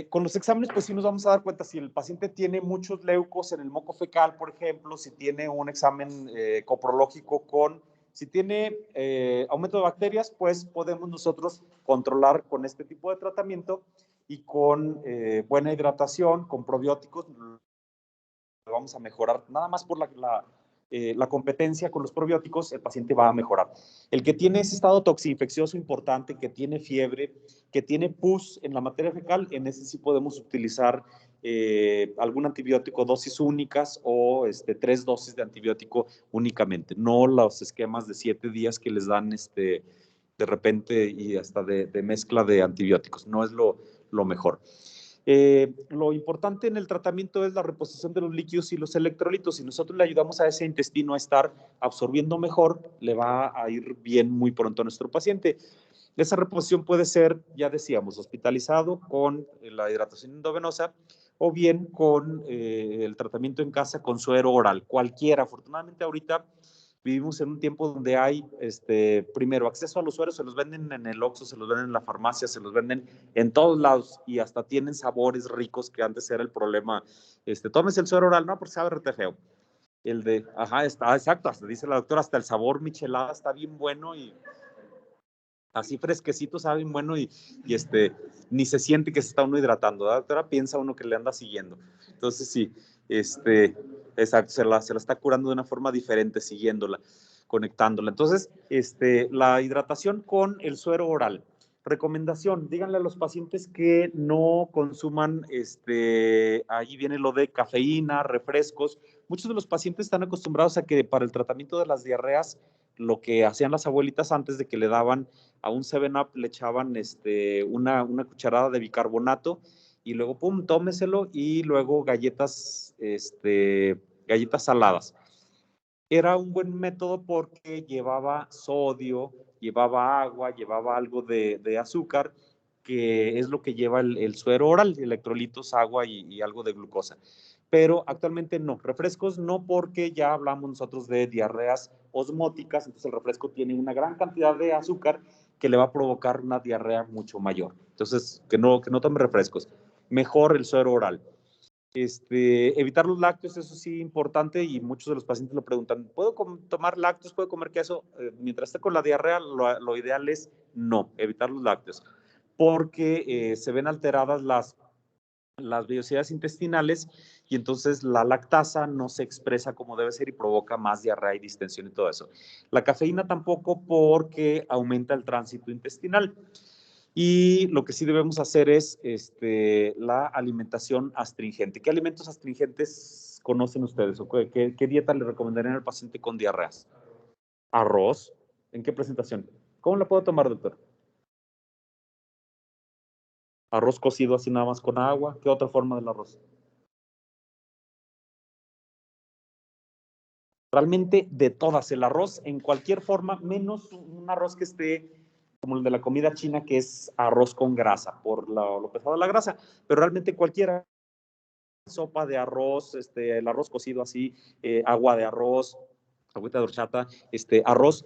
Con los exámenes, pues sí nos vamos a dar cuenta si el paciente tiene muchos leucos en el moco fecal, por ejemplo, si tiene un examen coprológico si tiene aumento de bacterias, pues podemos nosotros controlar con este tipo de tratamiento y con buena hidratación, con probióticos, vamos a mejorar, nada más por la competencia con los probióticos, el paciente va a mejorar. El que tiene ese estado toxinfeccioso importante, que tiene fiebre, que tiene pus en la materia fecal, en ese sí podemos utilizar algún antibiótico, dosis únicas o 3 dosis de antibiótico únicamente, no los esquemas de 7 días que les dan de repente y hasta de mezcla de antibióticos, no es lo mejor. Lo importante en el tratamiento es la reposición de los líquidos y los electrolitos. Si nosotros le ayudamos a ese intestino a estar absorbiendo mejor, le va a ir bien muy pronto a nuestro paciente. Esa reposición puede ser, ya decíamos, hospitalizado con la hidratación endovenosa o bien con el tratamiento en casa con suero oral, cualquiera. Afortunadamente ahorita vivimos en un tiempo donde hay, primero, acceso a los sueros, se los venden en el Oxxo, se los venden en la farmacia, se los venden en todos lados y hasta tienen sabores ricos que antes era el problema. Tómese el suero oral, no, porque sabe rete feo. Exacto, hasta dice la doctora, hasta el sabor michelada está bien bueno y así fresquecito, sabe bien bueno y ni se siente que se está uno hidratando, ¿verdad, doctora? Piensa uno que le anda siguiendo. Entonces, sí, exacto, se la está curando de una forma diferente, siguiéndola, conectándola. Entonces, la hidratación con el suero oral. Recomendación, díganle a los pacientes que no consuman, ahí viene lo de cafeína, refrescos. Muchos de los pacientes están acostumbrados a que para el tratamiento de las diarreas, lo que hacían las abuelitas antes de que le daban a un 7-Up, le echaban una cucharada de bicarbonato y luego, pum, tómeselo, y luego galletas, galletas saladas. Era un buen método porque llevaba sodio, llevaba agua, llevaba algo de azúcar, que es lo que lleva el suero oral, electrolitos, agua y algo de glucosa. Pero actualmente no, refrescos no, porque ya hablamos nosotros de diarreas osmóticas, entonces el refresco tiene una gran cantidad de azúcar que le va a provocar una diarrea mucho mayor. Entonces, que no tome refrescos. Mejor el suero oral. Evitar los lácteos, eso sí, importante, y muchos de los pacientes lo preguntan, ¿puedo tomar lácteos, puedo comer queso? Mientras esté con la diarrea, lo ideal es no, evitar los lácteos, porque se ven alteradas las vellosidades intestinales, y entonces la lactasa no se expresa como debe ser y provoca más diarrea y distensión y todo eso. La cafeína tampoco, porque aumenta el tránsito intestinal. Y lo que sí debemos hacer es la alimentación astringente. ¿Qué alimentos astringentes conocen ustedes? ¿O qué dieta le recomendarían al paciente con diarreas? Arroz. ¿En qué presentación? ¿Cómo la puedo tomar, doctor? Arroz cocido así nada más con agua. ¿Qué otra forma del arroz? Realmente de todas. El arroz en cualquier forma, menos un arroz que esté como el de la comida china, que es arroz con grasa, por lo pesado de la grasa. Pero realmente cualquiera, sopa de arroz, el arroz cocido así, agua de arroz, agüita de horchata, arroz,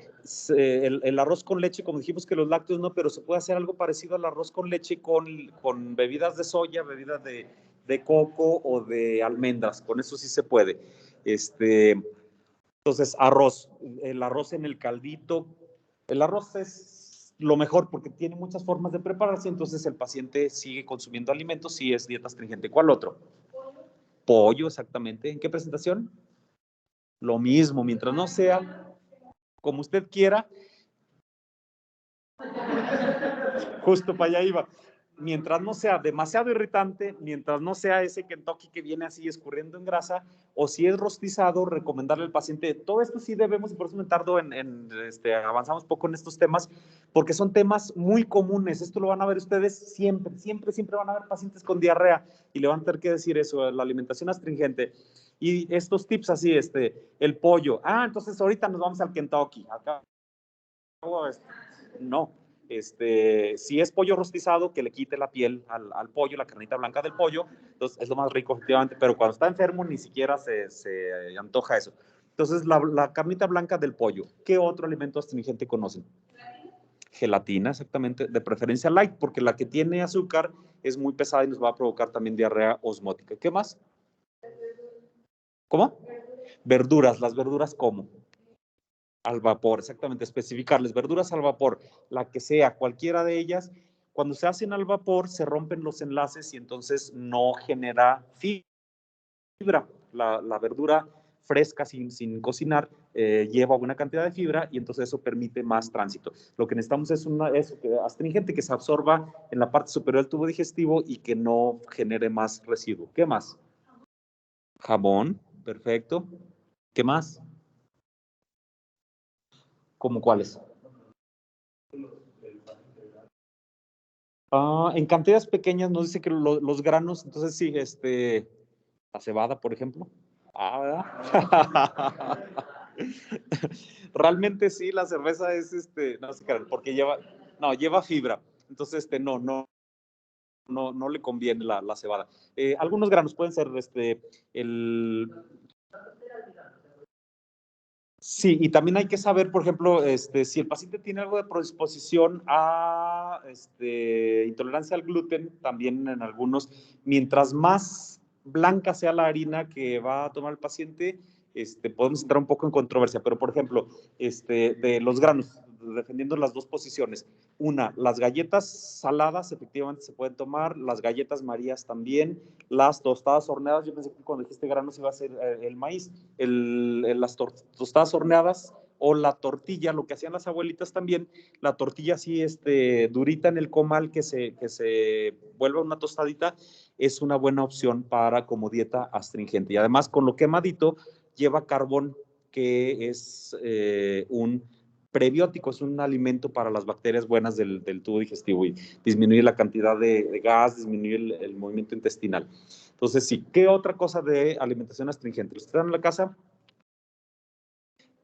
el arroz con leche, como dijimos que los lácteos no, pero se puede hacer algo parecido al arroz con leche con bebidas de soya, bebidas de coco o de almendras, con eso sí se puede. Entonces, arroz, el arroz en el caldito, el arroz es lo mejor porque tiene muchas formas de prepararse, entonces el paciente sigue consumiendo alimentos si es dieta astringente. ¿Cuál otro? Pollo, exactamente. ¿En qué presentación? Lo mismo, mientras no sea como usted quiera, justo para allá iba. Mientras no sea demasiado irritante, mientras no sea ese Kentucky que viene así escurriendo en grasa, o si es rostizado, recomendarle al paciente, todo esto sí debemos, y por eso me tardo avanzamos poco en estos temas, porque son temas muy comunes. Esto lo van a ver ustedes siempre, siempre, siempre van a ver pacientes con diarrea y le van a tener que decir eso, la alimentación astringente. Y estos tips así, el pollo, entonces ahorita nos vamos al Kentucky, acá, no, si es pollo rostizado, que le quite la piel al pollo, la carnita blanca del pollo, entonces es lo más rico, efectivamente, pero cuando está enfermo ni siquiera se antoja eso. Entonces, la carnita blanca del pollo. ¿Qué otro alimento astringente conocen? Gelatina, exactamente, de preferencia light, porque la que tiene azúcar es muy pesada y nos va a provocar también diarrea osmótica. ¿Qué más? ¿Cómo? Verduras, las verduras, ¿cómo? Al vapor, exactamente, especificarles verduras al vapor, la que sea, cualquiera de ellas. Cuando se hacen al vapor, se rompen los enlaces y entonces no genera fibra. La verdura fresca, sin cocinar, lleva buena cantidad de fibra y entonces eso permite más tránsito. Lo que necesitamos es astringente que se absorba en la parte superior del tubo digestivo y que no genere más residuo. ¿Qué más? Jabón, perfecto. ¿Qué más? ¿Cómo cuáles? En cantidades pequeñas nos dice que los granos, entonces sí, la cebada, por ejemplo. ¿Verdad? Realmente sí, la cerveza es, no sé, porque lleva fibra. Entonces, no le conviene la cebada. Algunos granos pueden ser, el, sí, y también hay que saber, por ejemplo, si el paciente tiene algo de predisposición a intolerancia al gluten, también en algunos, mientras más blanca sea la harina que va a tomar el paciente, podemos entrar un poco en controversia, pero por ejemplo, de los granos, defendiendo las dos posiciones. Una, las galletas saladas efectivamente se pueden tomar, las galletas marías también, las tostadas horneadas, yo pensé que cuando dijiste granos iba a ser el maíz, las tostadas horneadas o la tortilla, lo que hacían las abuelitas también, la tortilla así durita en el comal que se vuelve una tostadita, es una buena opción para como dieta astringente. Y además con lo quemadito lleva carbón, que es un Prebiótico es un alimento para las bacterias buenas del tubo digestivo y disminuye la cantidad de gas, disminuye el movimiento intestinal. Entonces, sí, ¿qué otra cosa de alimentación astringente? ¿Ustedes están en la casa?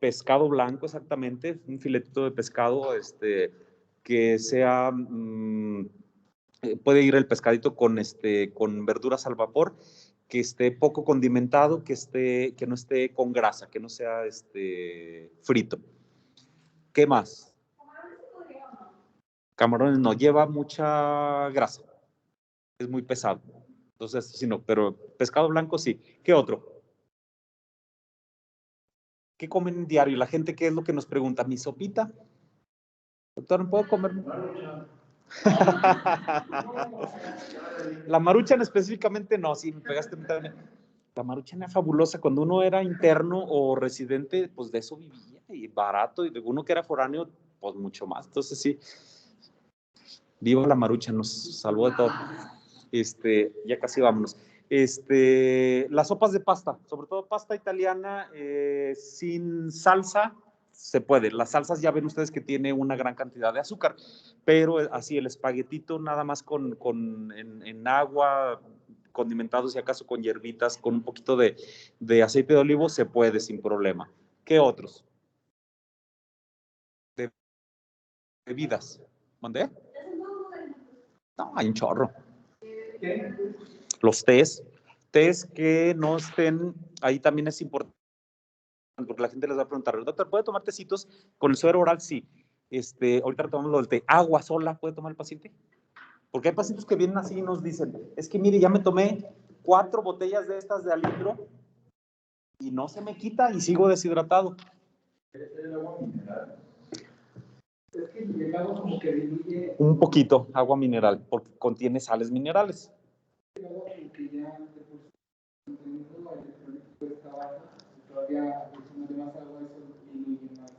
Pescado blanco, exactamente, un filetito de pescado, que sea, puede ir el pescadito con verduras al vapor, que esté poco condimentado, que no esté con grasa, que no sea frito. ¿Qué más? Camarones no, lleva mucha grasa, es muy pesado. Entonces, sí, no, pero pescado blanco sí. ¿Qué otro? ¿Qué comen diario? La gente, ¿qué es lo que nos pregunta? ¿Mi sopita? Doctor, ¿no puedo comer? La maruchan específicamente no, sí, me pegaste también. La maruchan era fabulosa. Cuando uno era interno o residente, pues de eso vivía, y barato, y de uno que era foráneo, pues mucho más. Entonces sí, viva la maruchan, nos salvó de todo. Ya casi vámonos. Las sopas de pasta, sobre todo pasta italiana, sin salsa, se puede. Las salsas ya ven ustedes que tiene una gran cantidad de azúcar, pero así el espaguetito nada más en agua, condimentado si acaso con hierbitas, con un poquito de aceite de olivo, se puede sin problema. ¿Qué otros? De bebidas. ¿Mandé? No, hay un chorro. Los tés que no estén, ahí también es importante, porque la gente les va a preguntar, doctor, ¿puede tomar tecitos con el suero oral? Sí. Ahorita retomamos lo del té. ¿Agua sola puede tomar el paciente? Porque hay pacientes que vienen así y nos dicen, es que mire, ya me tomé 4 botellas de estas de alindro y no se me quita y sigo deshidratado. ¿El agua mineral? Es que el agua como que diluye... Un poquito, agua mineral, porque contiene sales minerales. El agua como que ya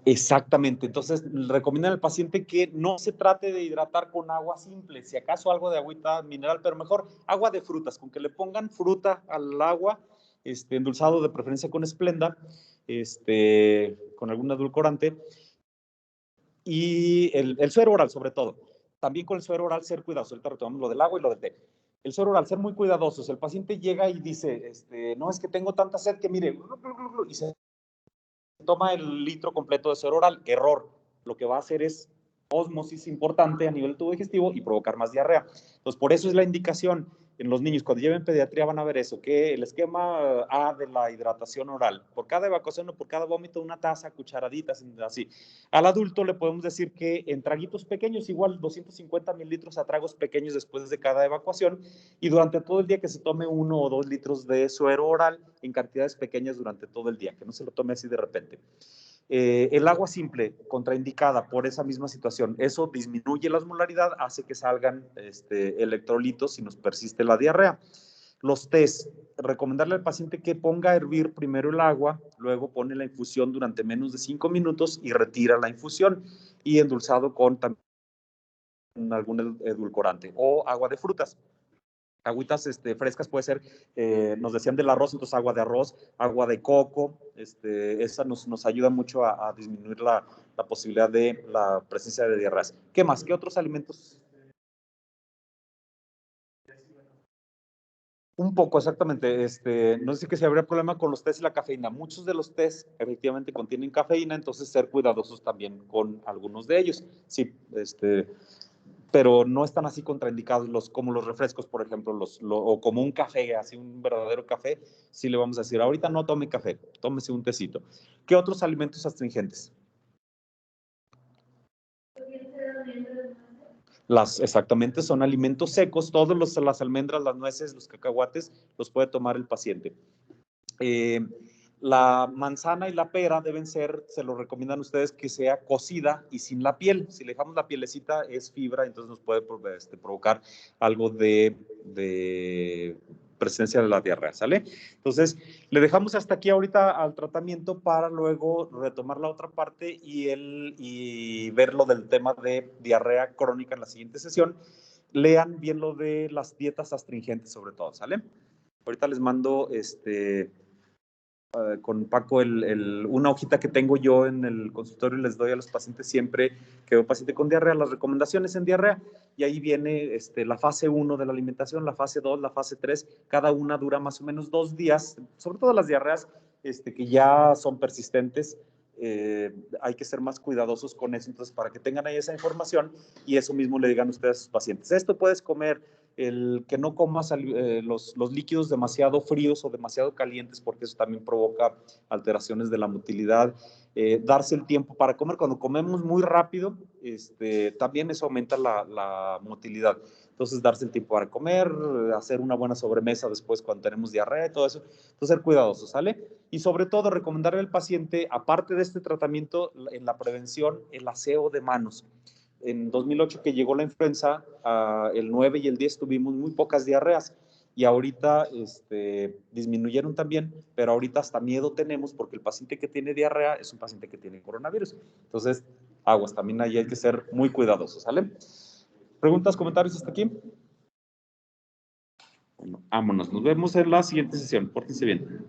exactamente, entonces recomiendan al paciente que no se trate de hidratar con agua simple, si acaso algo de agüita mineral, pero mejor agua de frutas, con que le pongan fruta al agua, endulzado de preferencia con Splenda, con algún edulcorante, y el suero oral sobre todo. También con el suero oral ser cuidadoso, ahorita retomamos lo del agua y lo del té. El suero oral, ser muy cuidadosos. El paciente llega y dice, no, es que tengo tanta sed que mire, y se toma el litro completo de suero oral. Error. Lo que va a hacer es ósmosis importante a nivel tubo digestivo y provocar más diarrea. Entonces, por eso es la indicación en los niños. Cuando lleven pediatría van a ver eso, que el esquema A de la hidratación oral, por cada evacuación o por cada vómito, una taza, cucharaditas, así. Al adulto le podemos decir que en traguitos pequeños, igual 250 mililitros a tragos pequeños después de cada evacuación, y durante todo el día que se tome 1 o 2 litros de suero oral en cantidades pequeñas durante todo el día, que no se lo tome así de repente. El agua simple, contraindicada por esa misma situación, eso disminuye la osmolaridad, hace que salgan electrolitos y nos persiste la diarrea. Los test, recomendarle al paciente que ponga a hervir primero el agua, luego pone la infusión durante menos de 5 minutos y retira la infusión, y endulzado con algún edulcorante o agua de frutas. Agüitas frescas puede ser, nos decían del arroz, entonces agua de arroz, agua de coco, esa nos ayuda mucho a disminuir la posibilidad de la presencia de diarreas. ¿Qué más? ¿Qué otros alimentos? Un poco, exactamente. No sé si habría problema con los tés y la cafeína. Muchos de los tés efectivamente contienen cafeína, entonces ser cuidadosos también con algunos de ellos. Sí, pero no están así contraindicados como los refrescos, por ejemplo, o como un café, así un verdadero café, sí le vamos a decir, ahorita no tome café, tómese un tecito. ¿Qué otros alimentos astringentes? Exactamente, son alimentos secos, todos las almendras, las nueces, los cacahuates, los puede tomar el paciente. La manzana y la pera deben ser, se lo recomiendan ustedes, que sea cocida y sin la piel. Si le dejamos la pielecita es fibra, entonces nos puede provocar algo de presencia de la diarrea, ¿sale? Entonces, le dejamos hasta aquí ahorita al tratamiento para luego retomar la otra parte y ver lo del tema de diarrea crónica en la siguiente sesión. Lean bien lo de las dietas astringentes sobre todo, ¿sale? Ahorita les mando con Paco una hojita que tengo yo en el consultorio y les doy a los pacientes siempre que veo paciente con diarrea, las recomendaciones en diarrea, y ahí viene la fase 1 de la alimentación, la fase 2, la fase 3, cada una dura más o menos 2 días, sobre todo las diarreas que ya son persistentes. Hay que ser más cuidadosos con eso, entonces para que tengan ahí esa información y eso mismo le digan ustedes a sus pacientes. Esto puedes comer, el que no comas los líquidos demasiado fríos o demasiado calientes, porque eso también provoca alteraciones de la motilidad. Darse el tiempo para comer. Cuando comemos muy rápido, también eso aumenta la motilidad. Entonces, darse el tiempo para comer, hacer una buena sobremesa después cuando tenemos diarrea y todo eso. Entonces, ser cuidadosos, ¿sale? Y sobre todo, recomendarle al paciente, aparte de este tratamiento, en la prevención, el aseo de manos. En 2008 que llegó la influenza, el 9 y el 10 tuvimos muy pocas diarreas y ahorita disminuyeron también, pero ahorita hasta miedo tenemos porque el paciente que tiene diarrea es un paciente que tiene coronavirus. Entonces, aguas, también ahí hay que ser muy cuidadosos, ¿sale? ¿Preguntas, comentarios hasta aquí? Bueno, vámonos, nos vemos en la siguiente sesión. Pórtense bien.